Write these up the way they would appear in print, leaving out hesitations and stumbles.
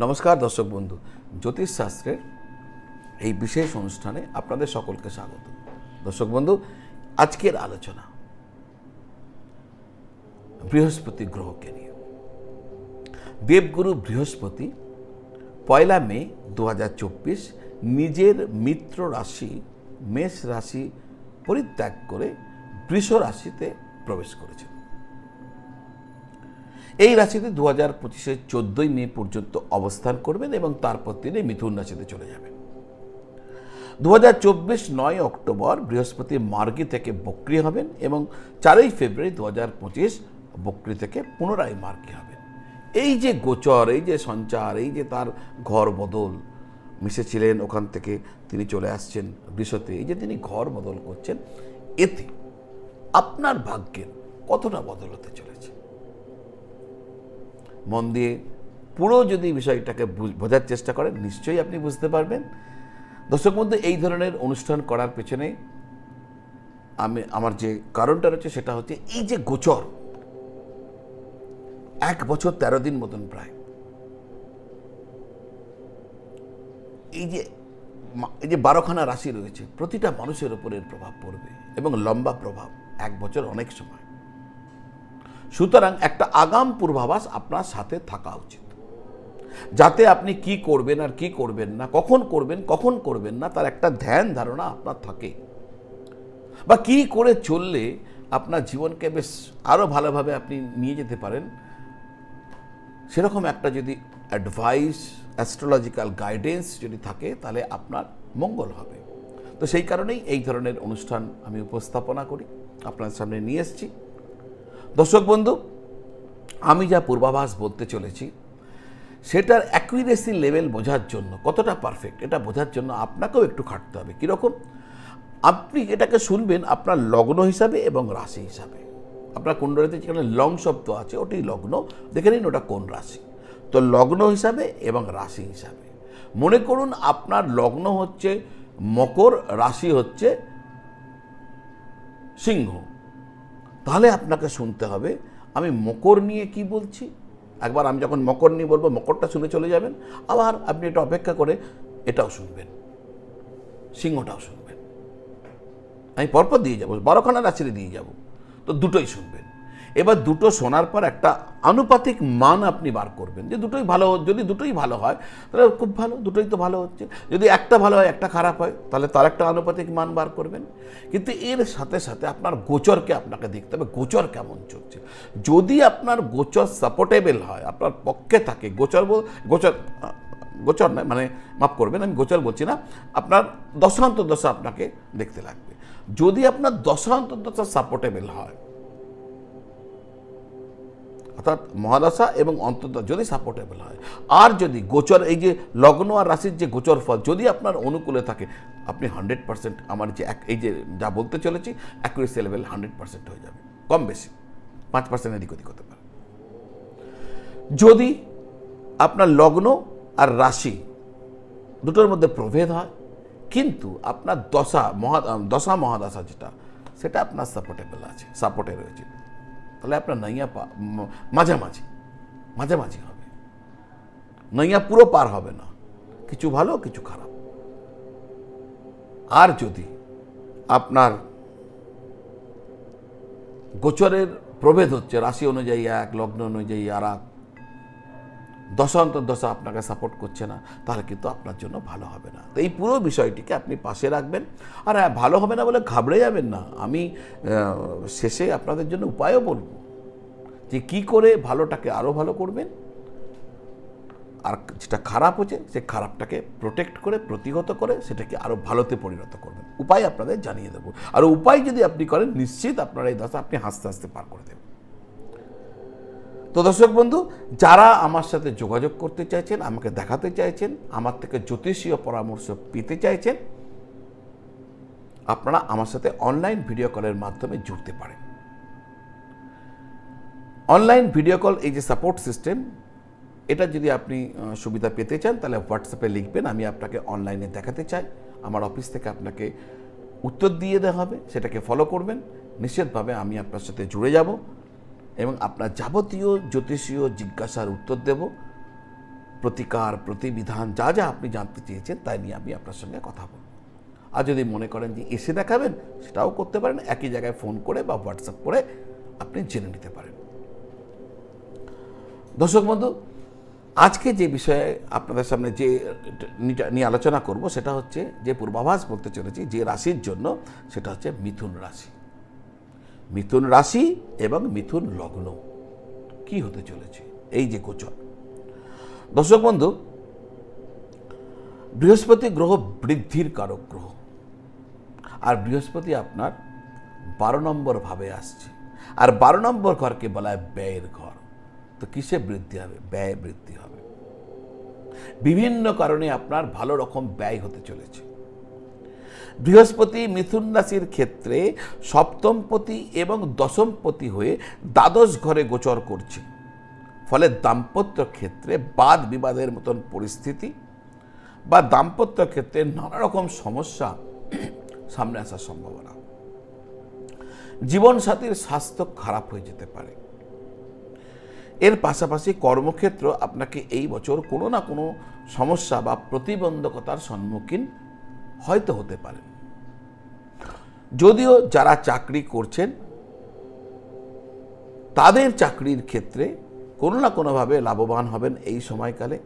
নমস্কার দর্শক বন্ধু, জ্যোতিষ শাস্ত্রের এই বিশেষ অনুষ্ঠানে আপনাদের সকলকে স্বাগত। দর্শক বন্ধু, আজকের আলোচনা বৃহস্পতি গ্রহকে নিয়ে। দেবগুরু বৃহস্পতি 1 মে 2024 নিজের মিত্র রাশি মেষ রাশি পরিত্যাগ করে বৃষ রাশিতে প্রবেশ করেছেন। এই রাশিতে 2025 14 মে পর্যন্ত অবস্থান করবেন এবং তারপর তিনি মিথুন রাশিতে চলে যাবেন। 2024 9 অক্টোবর বৃহস্পতি মার্গী থেকে বক্রী হবেন এবং 4 ফেব্রুয়ারি 2025 বক্রী থেকে পুনরায় মার্গী হবেন। এই যে গোচর, এই যে সঞ্চার, এই যে তার ঘর বদল, মিশেছিলেন ওখান থেকে তিনি চলে আসছেন বৃষতে, এই যে তিনি ঘর বদল করছেন, এতে আপনার ভাগ্যের কতটা বদল হতে চলেছে মন দিয়ে পুরো যদি বিষয়টাকে বোঝার চেষ্টা করেন নিশ্চয়ই আপনি বুঝতে পারবেন। দর্শক বন্ধু, এই ধরনের অনুষ্ঠান করার পেছনে আমার যে কারণটা রয়েছে সেটা হচ্ছে এই যে গোচর 1 বছর 13 দিন মতন প্রায়, এই যে 12খানা রাশি রয়েছে, প্রতিটা মানুষের উপর এর প্রভাব পড়বে এবং লম্বা প্রভাব, 1 বছর অনেক সময়। সুতরাং একটা আগাম পূর্বাভাস আপনার সাথে থাকা উচিত, যাতে আপনি কি করবেন আর কি করবেন না, কখন করবেন কখন করবেন না, তার একটা ধ্যান ধারণা আপনার থাকে, বা কি করে চললে আপনার জীবনকে বেশ আরও ভালোভাবে আপনি নিয়ে যেতে পারেন, সেরকম একটা যদি অ্যাডভাইস, অ্যাস্ট্রোলজিক্যাল গাইডেন্স যদি থাকে তাহলে আপনার মঙ্গল হবে। তো সেই কারণেই এই ধরনের অনুষ্ঠান আমি উপস্থাপনা করি, আপনার সামনে নিয়ে এসেছি। দর্শক বন্ধু, আমি যা পূর্বাভাস বলতে চলেছি সেটার অ্যাকুরেসি লেভেল বোঝার জন্য, কতটা পারফেক্ট এটা বোঝার জন্য আপনাকেও একটু খাটতে হবে। কীরকম? আপনি এটাকে শুনবেন আপনার লগ্ন হিসাবে এবং রাশি হিসাবে। আপনার কুণ্ডলিতে যেখানে লং শব্দ আছে ওটাই লগ্ন, দেখে নিন ওটা কোন রাশি। তো লগ্ন হিসাবে এবং রাশি হিসাবে মনে করুন আপনার লগ্ন হচ্ছে মকর, রাশি হচ্ছে সিংহ, তাহলে আপনাকে শুনতে হবে আমি মকর নিয়ে কি বলছি। একবার আমি যখন মকর নিয়ে বলবো মকরটা শুনে চলে যাবেন, আবার আপনি এটা অপেক্ষা করে এটাও শুনবেন, সিংহটাও শুনবেন। আমি পরপর দিয়ে যাবো, 12খানা রাশিতে দিয়ে যাব, তো দুটোই শুনবেন। এবার দুটো শোনার পর একটা আনুপাতিক মান আপনি বার করবেন যে দুটোই ভালো। যদি দুটোই ভালো হয় তাহলে খুব ভালো, দুটোই তো ভালো হচ্ছে। যদি একটা ভালো হয় একটা খারাপ হয় তাহলে তার একটা আনুপাতিক মান বার করবেন। কিন্তু এর সাথে সাথে আপনার গোচরকে আপনাকে দেখতে হবে, গোচর কেমন চলছে। যদি আপনার গোচর সাপোর্টেবল হয়, আপনার পক্ষে থাকে, গোচর নয়, মানে মাফ করবেন, আমি গোচর বলছি না, আপনার দশা আপনাকে দেখতে লাগবে। যদি আপনার দশা সাপোর্টেবল হয়, অর্থাৎ মহাদশা এবং অন্তর্দশা যদি সাপোর্টেবল হয়, আর যদি গোচর, এই যে লগ্ন আর রাশির যে গোচর ফল যদি আপনার অনুকূলে থাকে, আপনি 100% আমার যে এই যে যা বলতে চলেছি অ্যাকুরেসি লেভেল 100% হয়ে যাবে। কম বেশি 5% এদিক ওদিক হতে পারে। যদি আপনার লগ্ন আর রাশি দুটোর মধ্যে প্রভেদ হয়, কিন্তু আপনার দশা মহাদশা যেটা, সেটা আপনার সাপোর্টেবল আছে, সাপোর্টে রয়েছে, তাহলে আপনার নৈয়া মাঝামাঝি হবে। নৈয়া পুরো পার হবে না, কিছু ভালো কিছু খারাপ। আর যদি আপনার গোচরের প্রভেদ হচ্ছে রাশি অনুযায়ী এক, লগ্ন অনুযায়ী আর এক, দশা অন্তর্দশা আপনাকে সাপোর্ট করছে না, তাহলে কিন্তু আপনার জন্য ভালো হবে না। তো এই পুরো বিষয়টিকে আপনি পাশে রাখবেন। আর হ্যাঁ, ভালো হবে না বলে ঘাবড়ে যাবেন না। আমি শেষে আপনাদের জন্য উপায়ও বলবো যে কি করে ভালোটাকে আরও ভালো করবেন, আর যেটা খারাপ হচ্ছে সে খারাপটাকে প্রোটেক্ট করে, প্রতিহত করে সেটাকে আরও ভালোতে পরিণত করবেন। উপায় আপনাদের জানিয়ে দেবো। আর উপায় যদি আপনি করেন, নিশ্চিত আপনার এই দশা আপনি হাসতে হাসতে পার করে দেবেন। তো দর্শক বন্ধু, যারা আমার সাথে যোগাযোগ করতে চাইছেন, আমাকে দেখাতে চাইছেন, আমার থেকে জ্যোতিষীয় পরামর্শ পেতে চাইছেন, আপনারা আমার সাথে অনলাইন ভিডিও কলের মাধ্যমে জুড়তে পারেন। অনলাইন ভিডিও কল, এই যে সাপোর্ট সিস্টেম, এটা যদি আপনি সুবিধা পেতে চান তাহলে হোয়াটসঅ্যাপে লিখবেন, আমি আপনাকে অনলাইনে দেখাতে চাই। আমার অফিস থেকে আপনাকে উত্তর দিয়ে দেওয়া হবে, সেটাকে ফলো করবেন, নিশ্চিতভাবে আমি আপনার সাথে জুড়ে যাব এবং আপনার যাবতীয় জ্যোতিষীয় জিজ্ঞাসার উত্তর দেব। প্রতিকার, প্রতিবিধান যা যা আপনি জানতে চেয়েছেন তাই নিয়ে আমি আপনার সঙ্গে কথা বলব। আর যদি মনে করেন যে এসে দেখাবেন, সেটাও করতে পারেন, একই জায়গায় ফোন করে বা হোয়াটসঅ্যাপ করে আপনি জেনে নিতে পারেন। দর্শক বন্ধু, আজকে যে বিষয়ে আপনাদের সামনে যে নিয়ে আলোচনা করব সেটা হচ্ছে, যে পূর্বাভাস বলতে চলেছি যে রাশির জন্য, সেটা হচ্ছে মিথুন রাশি। মিথুন রাশি এবং মিথুন লগ্ন কি হতে চলেছে এই যে গোচর। দর্শক বন্ধু, বৃহস্পতি গ্রহ বৃদ্ধির কারক গ্রহ, আর বৃহস্পতি আপনার 12 নম্বর ভাবে আসছে, আর 12 নম্বর ঘরকে বলা হয় ব্যয়ের ঘর। তো কিসে বৃদ্ধি হবে? ব্যয় বৃদ্ধি হবে। বিভিন্ন কারণে আপনার ভালো রকম ব্যয় হতে চলেছে। বৃহস্পতি মিথুন রাশির ক্ষেত্রে সপ্তমপতি এবং দশমপতি হয়ে দ্বাদশ ঘরে গোচর করছে, ফলে দাম্পত্য ক্ষেত্রে বাদ বিবাদের মতন পরিস্থিতি বা দাম্পত্য ক্ষেত্রে নানা রকম সমস্যা সামনে আসার সম্ভাবনা। জীবনসাথীর স্বাস্থ্য খারাপ হয়ে যেতে পারে। এর পাশাপাশি কর্মক্ষেত্র আপনাকে এই বছর কোনো না কোনো সমস্যা বা প্রতিবন্ধকতার সম্মুখীন হয়তো হতে পারে। যদিও যারা চাকরি করছেন তাদের চাকরির ক্ষেত্রে কোনো না কোনোভাবে লাভবান হবেন এই সময়কালে,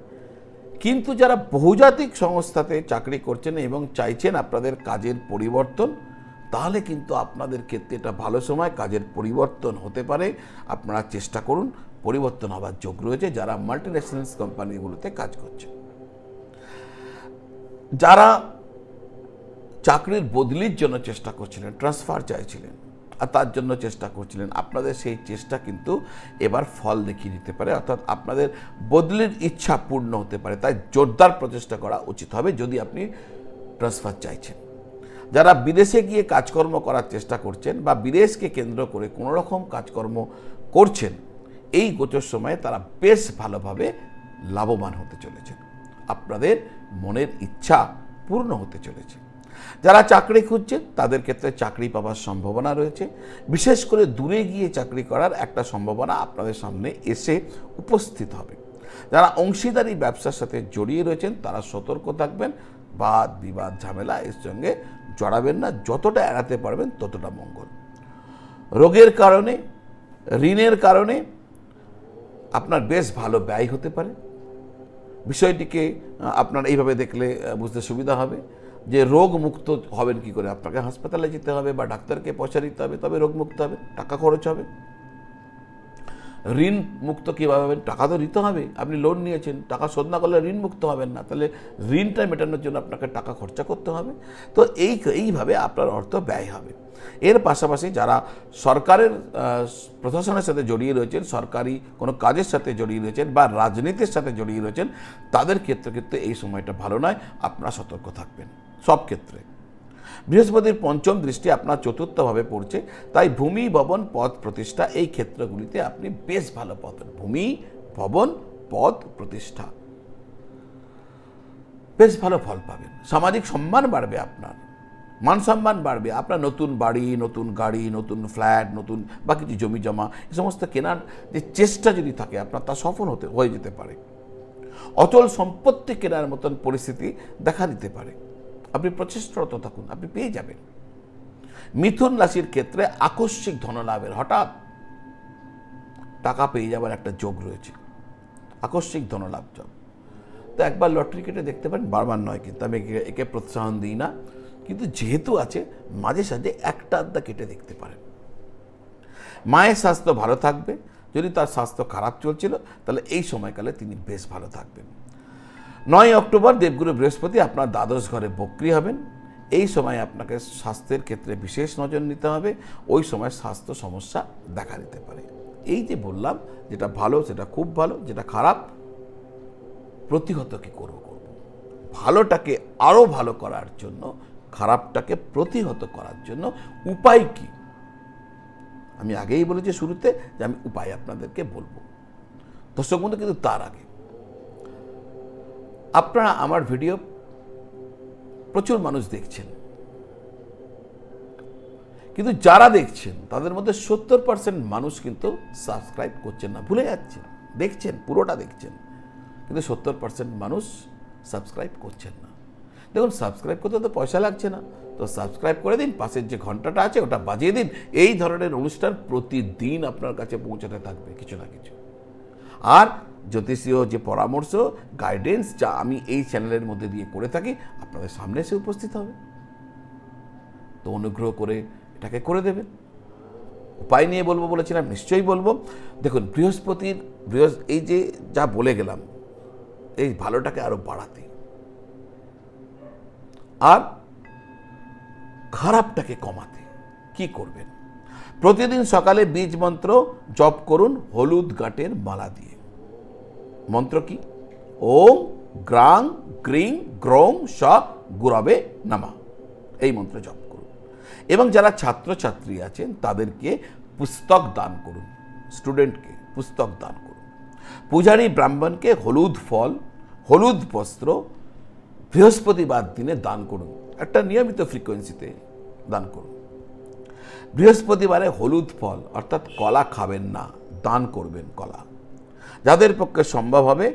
কিন্তু যারা বহুজাতিক সংস্থাতে চাকরি করছেন এবং চাইছেন আপনাদের কাজের পরিবর্তন, তাহলে কিন্তু আপনাদের ক্ষেত্রে এটা ভালো সময়, কাজের পরিবর্তন হতে পারে। আপনারা চেষ্টা করুন, পরিবর্তন হওয়ার যোগ রয়েছে যারা মাল্টিন্যাশনাল কোম্পানিগুলোতে কাজ করছে। যারা চাকরির বদলির জন্য চেষ্টা করছিলেন, ট্রান্সফার চাইছিলেন আর তার জন্য চেষ্টা করছিলেন, আপনাদের সেই চেষ্টা কিন্তু এবার ফল দেখিয়ে দিতে পারে, অর্থাৎ আপনাদের বদলির ইচ্ছা পূর্ণ হতে পারে। তাই জোরদার প্রচেষ্টা করা উচিত হবে যদি আপনি ট্রান্সফার চাইছেন। যারা বিদেশে গিয়ে কাজকর্ম করার চেষ্টা করছেন বা বিদেশকে কেন্দ্র করে কোনো রকম কাজকর্ম করছেন, এই গোচর সময়ে তারা বেশ ভালোভাবে লাভবান হতে চলেছেন। আপনাদের মনের ইচ্ছা পূর্ণ হতে চলেছে। যারা চাকরি খুঁজছেন তাদের ক্ষেত্রে চাকরি পাওয়ার সম্ভাবনা রয়েছে। বিশেষ করে দূরে গিয়ে চাকরি করার একটা সম্ভাবনা আপনাদের সামনে এসে উপস্থিত হবে। যারা অংশীদারি ব্যবসার সাথে জড়িয়ে রয়েছেন তারা সতর্ক থাকবেন, বাদ বিবাদ ঝামেলা এর সঙ্গে জড়াবেন না, যতটা এড়াতে পারবেন ততটা মঙ্গল। রোগের কারণে, ঋণের কারণে আপনার বেশ ভালো ব্যয় হতে পারে। বিষয়টিকে আপনার এইভাবে দেখলে বুঝতে সুবিধা হবে যে রোগ মুক্ত হবেন কি করে। আপনাকে হাসপাতালে যেতে হবে বা ডাক্তারকে পয়সা দিতে হবে, তবে রোগ মুক্ত হবে, টাকা খরচ হবে। ঋণ মুক্ত কীভাবে হবেন? টাকা তো দিতে হবে। আপনি লোন নিয়েছেন, টাকা শোধ না করলে ঋণ মুক্ত হবেন না, তাহলে ঋণটা মেটানোর জন্য আপনাকে টাকা খরচা করতে হবে। তো এইভাবে আপনার অর্থ ব্যয় হবে। এর পাশাপাশি যারা সরকারের প্রশাসনের সাথে জড়িয়ে রয়েছেন, সরকারি কোনো কাজের সাথে জড়িয়ে রয়েছেন বা রাজনীতির সাথে জড়িয়ে রয়েছেন, তাদের ক্ষেত্রে কিন্তু এই সময়টা ভালো নয়। আপনারা সতর্ক থাকবেন সব ক্ষেত্রে। বৃহস্পতির পঞ্চম দৃষ্টি আপনার চতুর্থভাবে পড়ছে, তাই ভূমি, ভবন, পদ প্রতিষ্ঠাা এই ক্ষেত্রগুলিতে আপনি বেশ ভালো পাবেন। ভূমি, ভবন, পদ প্রতিষ্ঠা বেশ ভালো ফল পাবেন। সামাজিক সম্মান বাড়বে, আপনার মান সম্মান বাড়বে। আপনার নতুন বাড়ি, নতুন গাড়ি, নতুন ফ্ল্যাট, নতুন বা কিছু জমি জমা এই সমস্ত কেনার যে চেষ্টা যদি থাকে আপনার, তা সফল হয়ে যেতে পারে। অচল সম্পত্তি কেনার মতন পরিস্থিতি দেখা দিতে পারে। আপনি প্রচেষ্টারত থাকুন, আপনি পেয়ে যাবেন। মিথুন রাশির ক্ষেত্রে আকস্মিক ধনলাভের, হঠাৎ টাকা পেয়ে যাবার একটা যোগ রয়েছে। আকস্মিক ধনলাভ যোগ, তো একবার লটারি কেটে দেখতে পারেন, বারবার নয় কিন্তু আমি একে প্রোৎসাহন দিই না, কিন্তু যেহেতু আছে মাঝে সাঝে একটা আধটা কেটে দেখতে পারেন। মায়ের স্বাস্থ্য ভালো থাকবে। যদি তার স্বাস্থ্য খারাপ চলছিল তাহলে এই সময়কালে তিনি বেশ ভালো থাকবেন। 9 অক্টোবর দেবগুরু বৃহস্পতি আপনার দ্বাদশ ঘরে বক্রী হবেন। এই সময় আপনাকে স্বাস্থ্যের ক্ষেত্রে বিশেষ নজর নিতে হবে। ওই সময় স্বাস্থ্য সমস্যা দেখা দিতে পারে। এই যে বললাম, যেটা ভালো সেটা খুব ভালো, যেটা খারাপ প্রতিহত কি করব, ভালোটাকে আরও ভালো করার জন্য, খারাপটাকে প্রতিহত করার জন্য উপায় কি, আমি আগেই বলেছি শুরুতে যে আমি উপায় আপনাদেরকে বলবো। দর্শক বন্ধু, কিন্তু তার আগে আপনারা আমার ভিডিও প্রচুর মানুষ দেখছেন, কিন্তু যারা দেখছেন তাদের মধ্যে 70% মানুষ কিন্তু সাবস্ক্রাইব করছেন না, ভুলে যাচ্ছেন। দেখছেন, পুরোটা দেখছেন, কিন্তু 70% মানুষ সাবস্ক্রাইব করছেন না। দেখুন, সাবস্ক্রাইব করতে তো পয়সা লাগছে না, তো সাবস্ক্রাইব করে দিন, পাশের যে ঘন্টাটা আছে ওটা বাজিয়ে দিন। এই ধরনের অনুষ্ঠান প্রতিদিন আপনার কাছে পৌঁছাতে থাকবে কিছু না কিছু। আর জ্যোতিষীয় যে পরামর্শ, গাইডেন্স যা আমি এই চ্যানেলের মধ্যে দিয়ে করে থাকি, আপনাদের সামনে এসে উপস্থিত হবে। তো অনুগ্রহ করে এটাকে করে দেবেন। উপায় নিয়ে বলবো বলেছিলাম, নিশ্চয়ই বলবো। দেখুন, এই যে যা বলে গেলাম, এই ভালোটাকে আরো বাড়াতে আর খারাপটাকে কমাতে কি করবেন? প্রতিদিন সকালে বীজ মন্ত্র জপ করুন হলুদ গাঁটের মালা দিয়ে। মন্ত্র কি? ওম গ্রাং গ্রিং গ্রৌং স গুরবে নমঃ। এই মন্ত্র জপ করুন। এবং যারা ছাত্রছাত্রী আছেন তাদেরকে পুস্তক দান করুন, স্টুডেন্টকে পুস্তক দান করুন। পূজারী ব্রাহ্মণকে হলুদ ফল, হলুদ বস্ত্র বৃহস্পতিবার দিনে দান করুন। একটা নিয়মিত ফ্রিকোয়েন্সিতে দান করুন। বৃহস্পতিবারে হলুদ ফল অর্থাৎ কলা খাবেন না, দান করবেন কলা। যাদের পক্ষে সম্ভব হবে,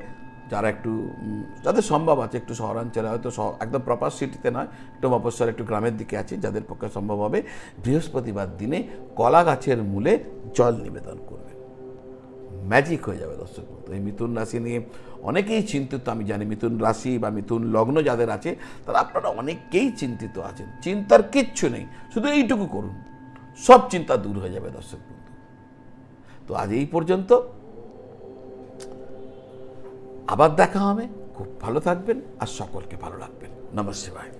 যাদের সম্ভব আছে, একটু শহরাঞ্চলে, হয়তো একদম প্রপার সিটিতে নয়, একটু মফস্বল, একটু গ্রামের দিকে আছে, যাদের পক্ষে সম্ভব হবে, বৃহস্পতিবার দিনে কলা গাছের মূলে জল নিবেদন করবেন। ম্যাজিক হয়ে যাবে দর্শক বন্ধু। এই মিথুন রাশি নিয়ে অনেকেই চিন্তিত, আমি জানি। মিথুন রাশি বা মিথুন লগ্ন যাদের আছে, তারা আপনারা অনেকেই চিন্তিত আছেন। চিন্তার কিচ্ছু নেই, শুধু এইটুকু করুন, সব চিন্তা দূর হয়ে যাবে দর্শক বন্ধু। তো আজ এই পর্যন্ত, আবার দেখা হবে। খুব ভালো থাকবেন আর সকলকে ভালো রাখবেন। নমঃ শিবায়।